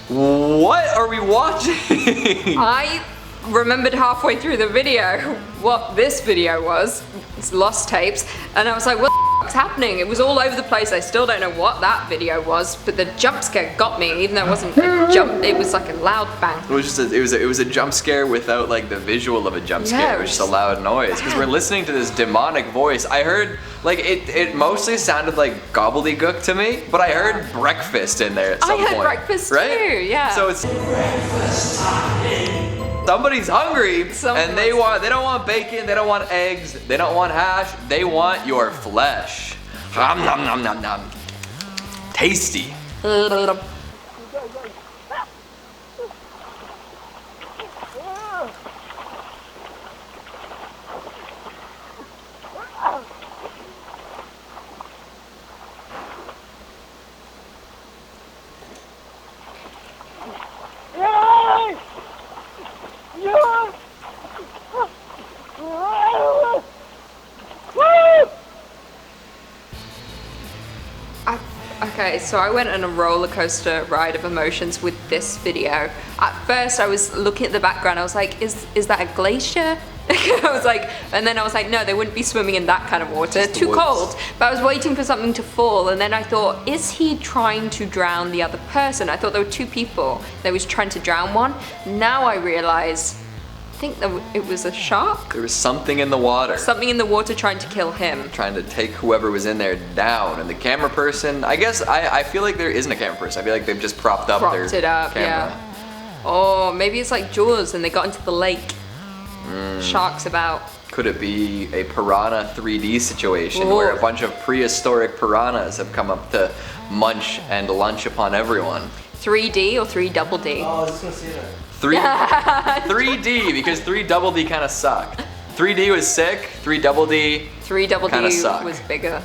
What are we watching? I remembered halfway through the video what this video was. It's lost tapes, and I was like, what the fuck's happening? It was all over the place. I still don't know what that video was, but the jump scare got me, even though it wasn't a jump, it was like a loud bang. It was just it was a jump scare without like the visual of a jump scare. It was just a loud noise because we're listening to this demonic voice. I heard like it mostly sounded like gobbledygook to me, but I heard breakfast in there at some point. I heard breakfast right? too, yeah. So it's breakfast time. Somebody's hungry and they don't want bacon, they don't want eggs, they don't want hash, they want your flesh. Nom nom nom nom nom. Tasty. Okay, so I went on a roller coaster ride of emotions with this video. At first I was looking at the background, I was like, is that a glacier? I was like, and then I was like, no, they wouldn't be swimming in that kind of water, too cold. But I was waiting for something to fall, and then I thought, is he trying to drown the other person? I thought there were two people that was trying to drown one. Now I realize, I think that it was a shark. There was something in the water. Something in the water trying to kill him. Trying to take whoever was in there down. And the camera person, I guess, I feel like there isn't a camera person. I feel like they've just propped up their camera. Yeah. Oh, maybe it's like Jaws and they got into the lake. Sharks about. Could it be a piranha 3D situation where a bunch of prehistoric piranhas have come up to munch and lunch upon everyone? 3D or 3 double D? Oh, I was just gonna say that. 3D, because 3 double D kind of sucked. 3D was sick, 3 double D 3 double D was bigger.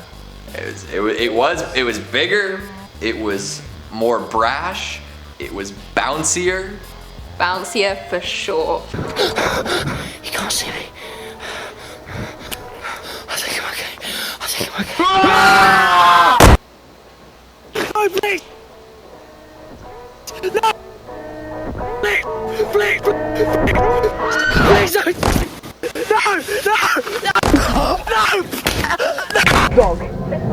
It was bigger, it was more brash, it was bouncier. Bouncier for sure. He can't see me. I think I'm okay. I think I'm okay. No, please! No! Please, please, no! Dog,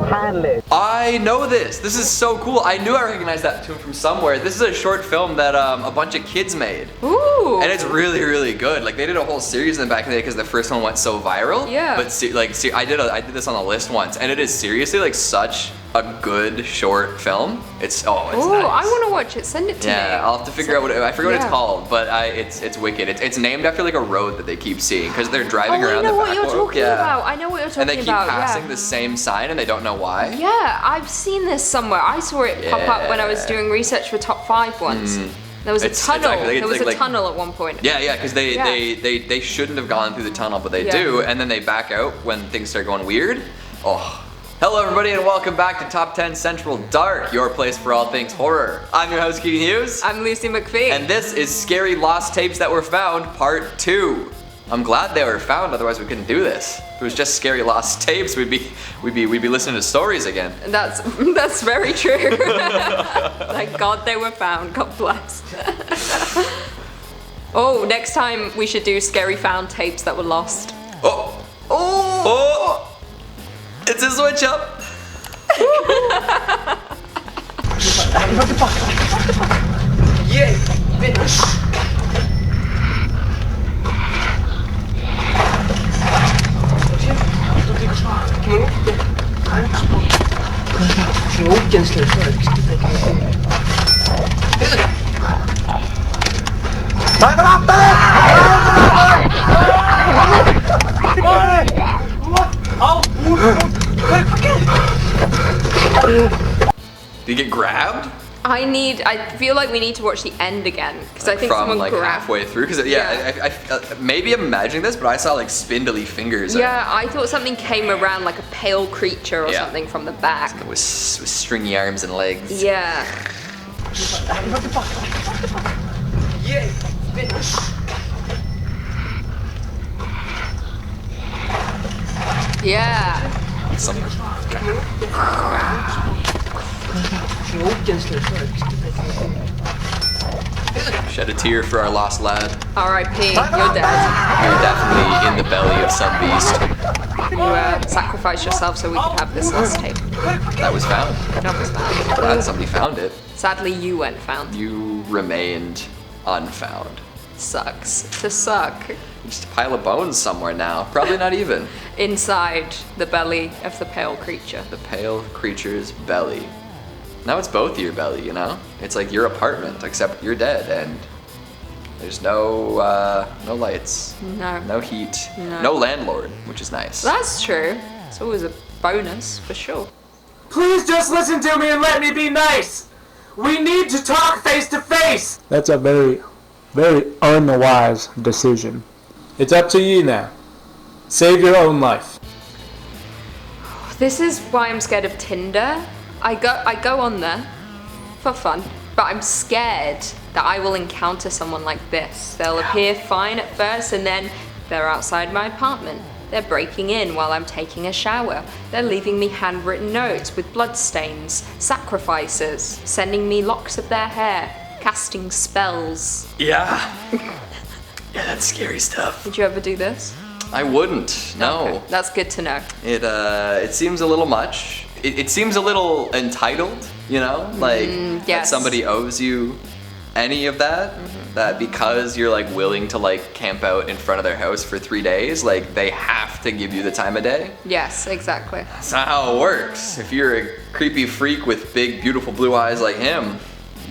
handless. I know this. This is so cool. I knew I recognized that tune from somewhere. This is a short film that a bunch of kids made. Ooh. And it's really, really good. Like they did a whole series in the back in the day because the first one went so viral. Yeah. But I did this on the list once, and it is seriously like such a good short film. It's Ooh, nice. I want to watch it. Send it to me. Yeah, I'll have to figure out I forget what it's called, but it's wicked. It's named after like a road that they keep seeing because they're driving around the back road. I know what you're talking about. I know what you're talking about. And they keep passing the same sign and they don't know why. Yeah, I've seen this somewhere. I saw it pop up when I was doing research for Top 5 once. There was a tunnel. There was a tunnel at one point. Yeah, because they shouldn't have gone through the tunnel, but they do, and then they back out when things start going weird. Oh. Hello everybody and welcome back to Top 10 Central Dark, your place for all things horror. I'm your host Keegan Hughes. I'm Lucy McPhee. And this is Scary Lost Tapes That Were Found, Part 2. I'm glad they were found, otherwise we couldn't do this. If it was just scary lost tapes, we'd be listening to stories again. That's very true. Thank God they were found. God bless. Oh, next time we should do scary found tapes that were lost. Oh! It's a switch up. Yeah, finish. Did you get grabbed? I feel like we need to watch the end again because I think from someone like grabbed. halfway through because I maybe I'm imagining this, but I saw like spindly fingers. Yeah, I thought something came around like a pale creature or something from the back. With stringy arms and legs. Yeah. Yeah, finish. Yeah. Some shed a tear for our lost lad. R.I.P. You're dead. You're definitely in the belly of some beast. You sacrificed yourself so we could have this last tape. That was found. That was bad. Glad somebody found it. Sadly, you weren't found. You remained unfound. Sucks to suck. Just a pile of bones somewhere now. Probably not even. Inside the belly of the pale creature. The pale creature's belly. Now it's both your belly, you know? It's like your apartment, except you're dead and there's no lights. No. No heat. No. No landlord, which is nice. That's true. It's always a bonus, for sure. Please just listen to me and let me be nice. We need to talk face to face. That's a very, very unwise decision. It's up to you now. Save your own life. This is why I'm scared of Tinder. I go on there for fun, but I'm scared that I will encounter someone like this. They'll appear fine at first and then they're outside my apartment. They're breaking in while I'm taking a shower. They're leaving me handwritten notes with bloodstains, sacrifices, sending me locks of their hair, casting spells. Yeah. Yeah, that's scary stuff. Did you ever do this? I wouldn't, no. Okay, that's good to know. It seems a little much. It seems a little entitled, you know? Like, that yes. somebody owes you any of that. That because you're like willing to like camp out in front of their house for 3 days, like they have to give you the time of day. Yes, exactly. That's not how it works. If you're a creepy freak with big, beautiful blue eyes like him,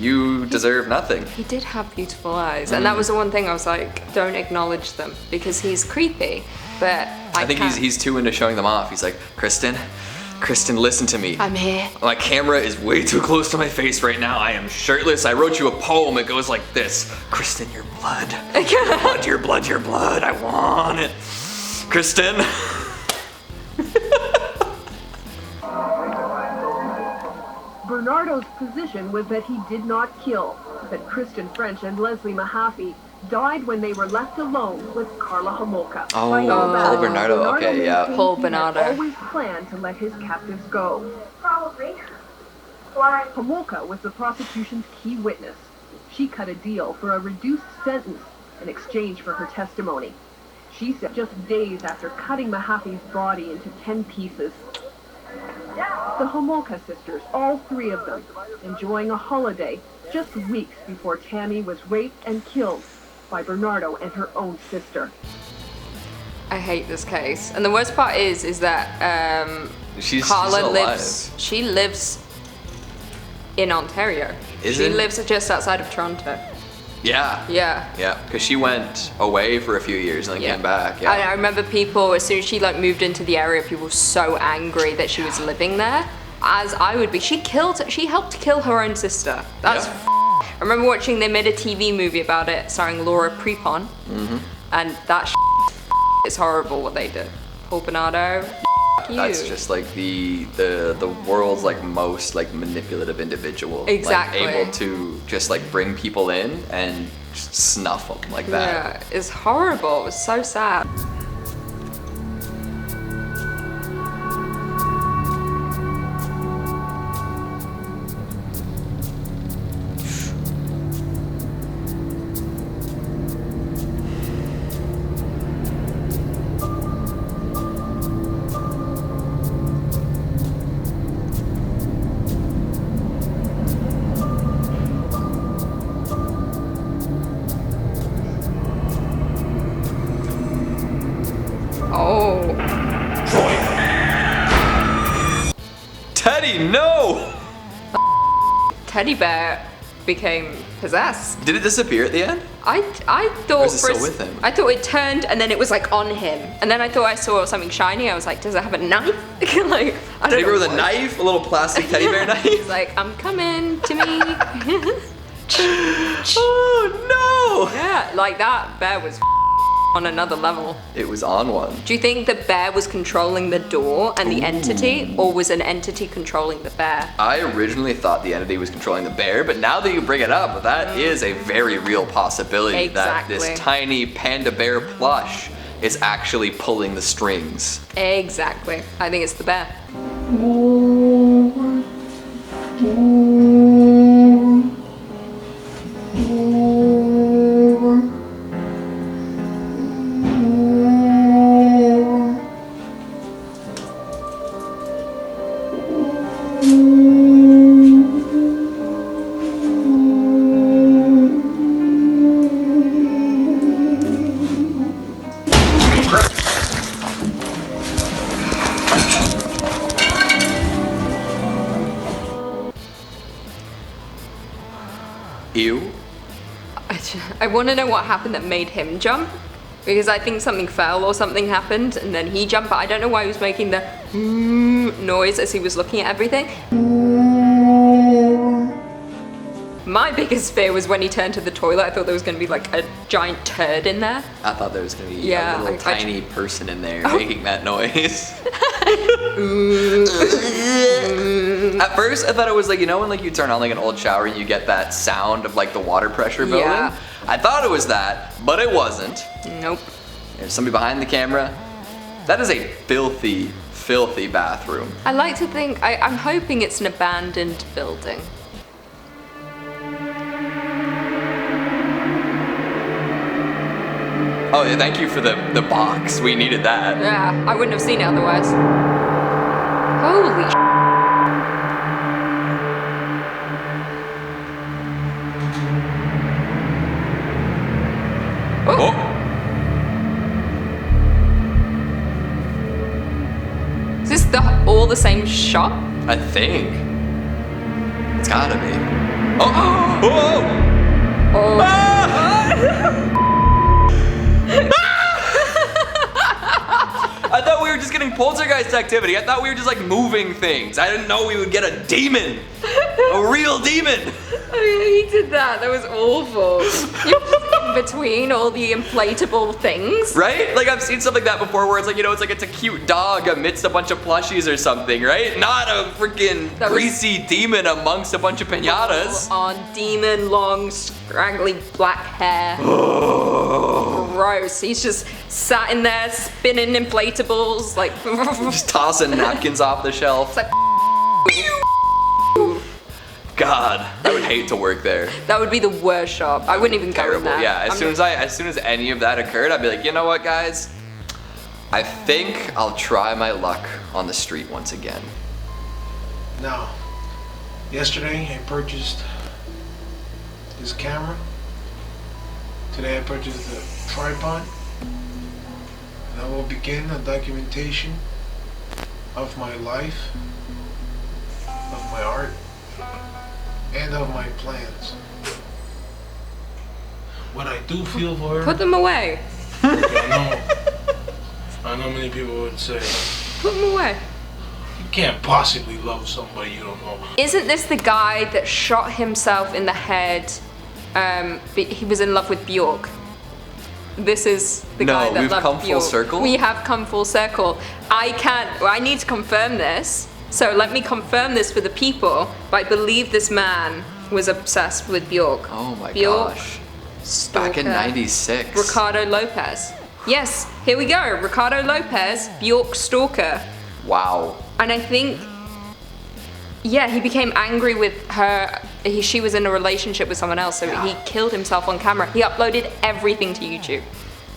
you deserve nothing. He did have beautiful eyes, and that was the one thing I was like, don't acknowledge them because he's creepy. But I think he's too into showing them off. He's like, Kristen, listen to me. I'm here. My camera is way too close to my face right now. I am shirtless. I wrote you a poem. It goes like this. Kristen, your blood. Your blood, your blood. I want it. Kristen. Bernardo's position was that he did not kill, that Kristen French and Leslie Mahaffey died when they were left alone with Carla Homolka. Oh, By all Paul that, Bernardo, okay, yeah. maintained Paul he had Bernardo. always planned to let his captives go. Probably. Why? Homolka was the prosecution's key witness. She cut a deal for a reduced sentence in exchange for her testimony. She said just days after cutting Mahaffey's body into 10 pieces. The Homolka sisters, all three of them, enjoying a holiday just weeks before Tammy was raped and killed by Bernardo and her own sister. I hate this case, and the worst part is that She's Carla still lives. alive. She lives in Ontario. She Isn't- lives just outside of Toronto. Yeah. Yeah. Yeah, because she went away for a few years and then came back. Yeah. I remember people, as soon as she like moved into the area, people were so angry that she was living there, as I would be. She helped kill her own sister. That's Yeah. I remember watching, they made a TV movie about it starring Laura Prepon, and that it's horrible what they did. Paul Bernardo, you. That's just like the world's like most like manipulative individual. Exactly. Like, able to just like bring people in and just snuff them like that. Yeah, it's horrible. It was so sad. Oh. Teddy, no! Teddy bear became possessed. Did it disappear at the end? I thought Or is it still with him? I thought it turned and then it was like on him, and then I thought I saw something shiny. I was like, does it have a knife? Like, I don't Teddy know bear with a what. knife, a little plastic teddy bear knife. He's like, I'm coming to me. Oh Yeah, like that bear was on another level. no! It was on one. Do you think the bear was controlling the door and the entity, or was an entity controlling the bear? I originally thought the entity was controlling the bear, but now that you bring it up, that is a very real possibility. That Exactly. this tiny panda bear plush is actually pulling the strings. Exactly. I think it's the bear. Ew. I want to know what happened that made him jump, because I think something fell or something happened and then he jumped, but I don't know why he was making the noise as he was looking at everything. My biggest fear was when he turned to the toilet. I thought there was going to be like a giant turd in there. I thought there was going to be Yeah, a little tiny person in there making that noise. At first, I thought it was like, you know when like you turn on like an old shower and you get that sound of like the water pressure building? Yeah. I thought it was that, but it wasn't. Nope. There's somebody behind the camera. That is a filthy, filthy bathroom. I like to think, I'm hoping it's an abandoned building. Oh, yeah, thank you for the box. We needed that. Yeah, I wouldn't have seen it otherwise. Holy Oh! Is this all the same shot? I think. It's gotta be. Oh! Oh! Oh. Ah! I thought we were just getting poltergeist activity. I thought we were just like moving things. I didn't know we would get a demon. A real demon. I hated that. That was awful. You're just in between all the inflatable things. Right? Like I've seen stuff like that before where it's like, you know, it's a cute dog amidst a bunch of plushies or something, right? Not a freaking greasy demon amongst a bunch of piñatas. On demon, long, scraggly black hair. Gross. He's just sat in there spinning inflatables, like Just tossing napkins off the shelf. It's like God, I would hate to work there. that would be the worst shop. I wouldn't even go in Terrible. there. Yeah, as soon as any of that occurred, I'd be like, you know what, guys? I think I'll try my luck on the street once again. Now, yesterday I purchased this camera. Today I purchased the tripod. And I will begin a documentation of my life, of my art, and of my plans. What I do feel for her, Put them away. I know many people would say, Put them away. you can't possibly love somebody you don't know. Isn't this the guy that shot himself in the head? He was in love with Bjork. This is the guy that we've loved come full Bjork. circle? We have come full circle. I need to confirm this. So let me confirm this for the people. But I believe this man was obsessed with Bjork. Oh my Bjork, gosh. stalker, Back in 96. Ricardo Lopez. Yes, here we go. Ricardo Lopez, Bjork stalker. Wow. And I think, yeah, he became angry with her. She was in a relationship with someone else, so he killed himself on camera. He uploaded everything to YouTube.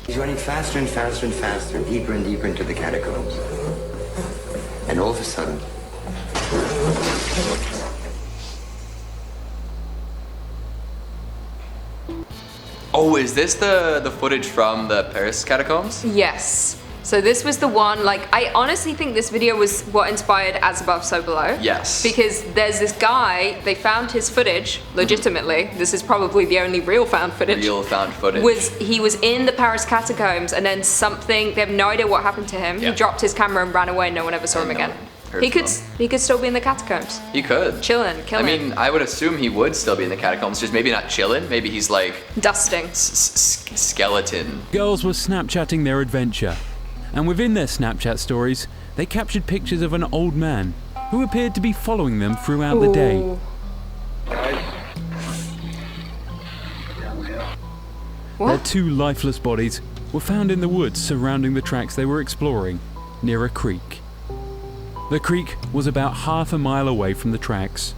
He's running faster and faster and faster, deeper and deeper into the catacombs. And all of a sudden, Oh, is this the footage from the Paris catacombs? Yes. So this was the one, like, I honestly think this video was what inspired As Above, So Below. Yes. Because there's this guy, they found his footage, legitimately. This is probably the only real found footage. Real found footage. He was in the Paris catacombs, and then something, they have no idea what happened to him. Yeah. He dropped his camera and ran away, no one ever saw him again. He could still be in the catacombs. He could. Chilling, killing. I mean, I would assume he would still be in the catacombs, just maybe not chilling. Maybe he's like dusting. Skeleton. Girls were Snapchatting their adventure, and within their Snapchat stories, they captured pictures of an old man who appeared to be following them throughout the day. What? Their two lifeless bodies were found in the woods surrounding the tracks they were exploring, near a creek. The creek was about half a mile away from the tracks.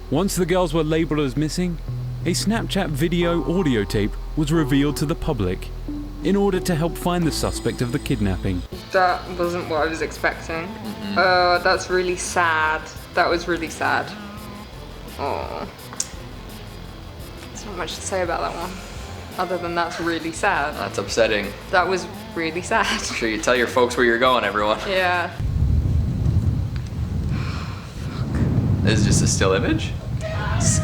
Once the girls were labelled as missing, a Snapchat video audio tape was revealed to the public in order to help find the suspect of the kidnapping. That wasn't what I was expecting. Oh, that's really sad. That was really sad. Oh. There's not much to say about that one, other than that's really sad. That's upsetting. That was really sad. Make sure you tell your folks where you're going, everyone. Yeah. This is just a still image?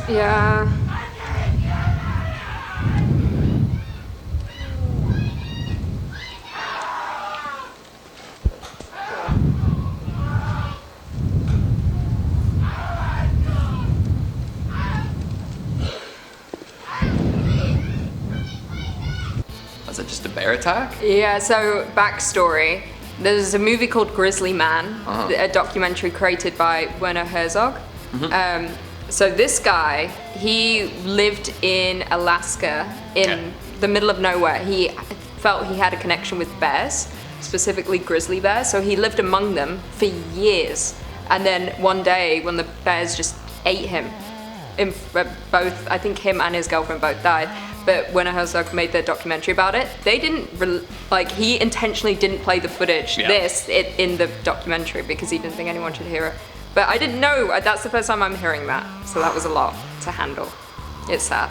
Yeah. Was it just a bear attack? Yeah, so backstory. There's a movie called Grizzly Man, a documentary created by Werner Herzog. So this guy, he lived in Alaska in the middle of nowhere. He felt he had a connection with bears, specifically grizzly bears, so he lived among them for years. And then one day when the bears just ate him, both, I think him and his girlfriend both died. But when Herzog made the documentary about it, they didn't, he intentionally didn't play the footage, in the documentary because he didn't think anyone should hear it. But I didn't know, that's the first time I'm hearing that. So that was a lot to handle. It's sad.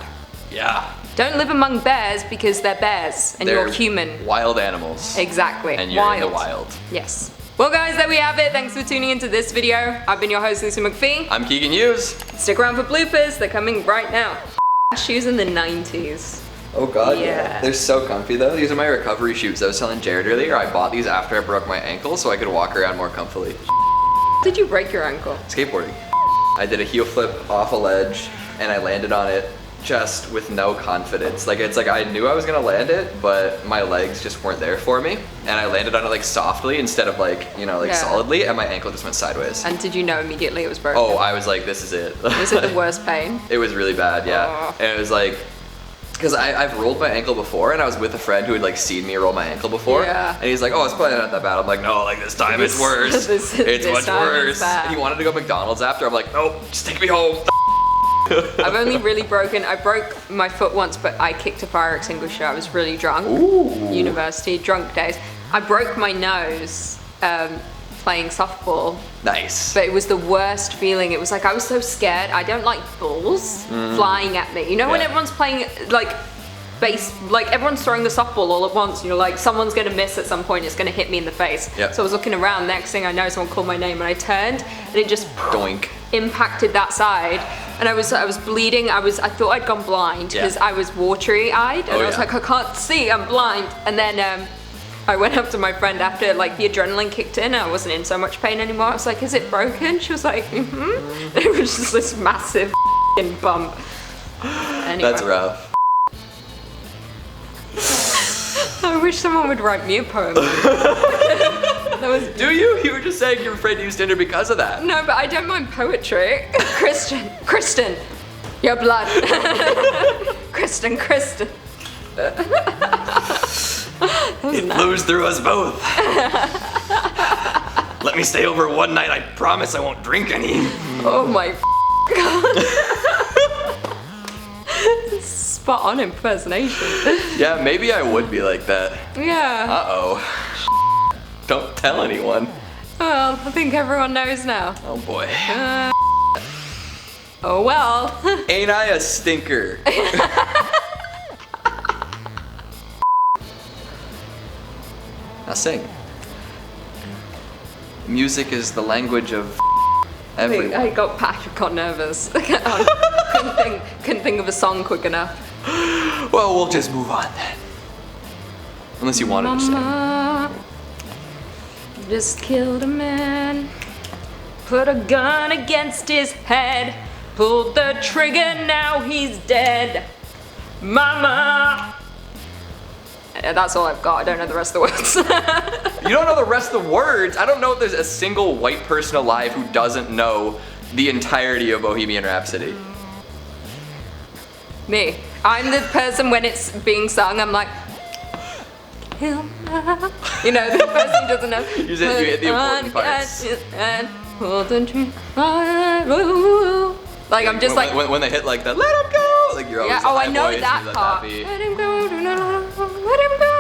Yeah. Don't live among bears because they're bears and They're you're human. Wild animals. Exactly. And you're in the wild. Yes. Well guys, there we have it. Thanks for tuning into this video. I've been your host, Lucy McPhee. I'm Keegan Hughes. Stick around for bloopers. They're coming right now. Shoes in the 90s. Oh god, Yeah. They're so comfy though. These are my recovery shoes. I was telling Jared earlier, I bought these after I broke my ankle so I could walk around more comfily. Did you break your ankle? Skateboarding. I did a heel flip off a ledge and I landed on it just with no confidence. It's like I knew I was gonna land it, but my legs just weren't there for me. And I landed on it softly instead of solidly, and my ankle just went sideways. And did you know immediately it was broken? Oh, I was like, this is it. Was it the worst pain? It was really bad, yeah. Oh. And it was because I've rolled my ankle before, and I was with a friend who had seen me roll my ankle before. Yeah. And he's like, oh, it's probably not that bad. I'm like, no, this time it's worse. It's much worse. And he wanted to go to McDonald's after. I'm like, nope, just take me home. I've only really I broke my foot once, but I kicked a fire extinguisher. I was really drunk. Ooh. University, drunk days. I broke my nose playing softball. Nice. But it was the worst feeling. It was I was so scared. I don't like balls flying at me. You know when everyone's playing everyone's throwing the softball all at once and you're someone's gonna miss at some point, it's gonna hit me in the face. Yep. So I was looking around, next thing I know someone called my name and I turned and it just doink impacted that side and I was bleeding. I thought I'd gone blind because I was watery eyed and I was I can't see, I'm blind. And then I went up to my friend after the adrenaline kicked in. I wasn't in so much pain anymore. I was like, is it broken? She was like, mm-hmm. It was just this massive bump. Anyway. That's rough. I wish someone would write me a poem. Do you? You were just saying you're afraid to use Tinder because of that. No, but I don't mind poetry. Kristen, your blood. Kristen. It flows through us both. Let me stay over one night. I promise I won't drink any. Oh my god. Spot on impersonation. Yeah, maybe I would be like that. Yeah. Uh-oh. Don't tell anyone. Well, I think everyone knows now. Oh boy. Oh well. Ain't I a stinker? Now sing. Music is the language of everyone. I got nervous. couldn't think of a song quick enough. Well, we'll just move on then. Unless you wanted to sing. Mama just killed a man. Put a gun against his head. Pulled the trigger, now he's dead. Mama. That's all I've got. I don't know the rest of the words. You don't know the rest of the words? I don't know if there's a single white person alive who doesn't know the entirety of Bohemian Rhapsody. Me. I'm the person when it's being sung, I'm like, him now. You know, the person doesn't know. You said you hit the important parts. And hold the tree. Like, I'm just like. When they hit like that, let him go. Like you're always yeah, oh, high I know voice, that you're part. happy. Let him go, let him go.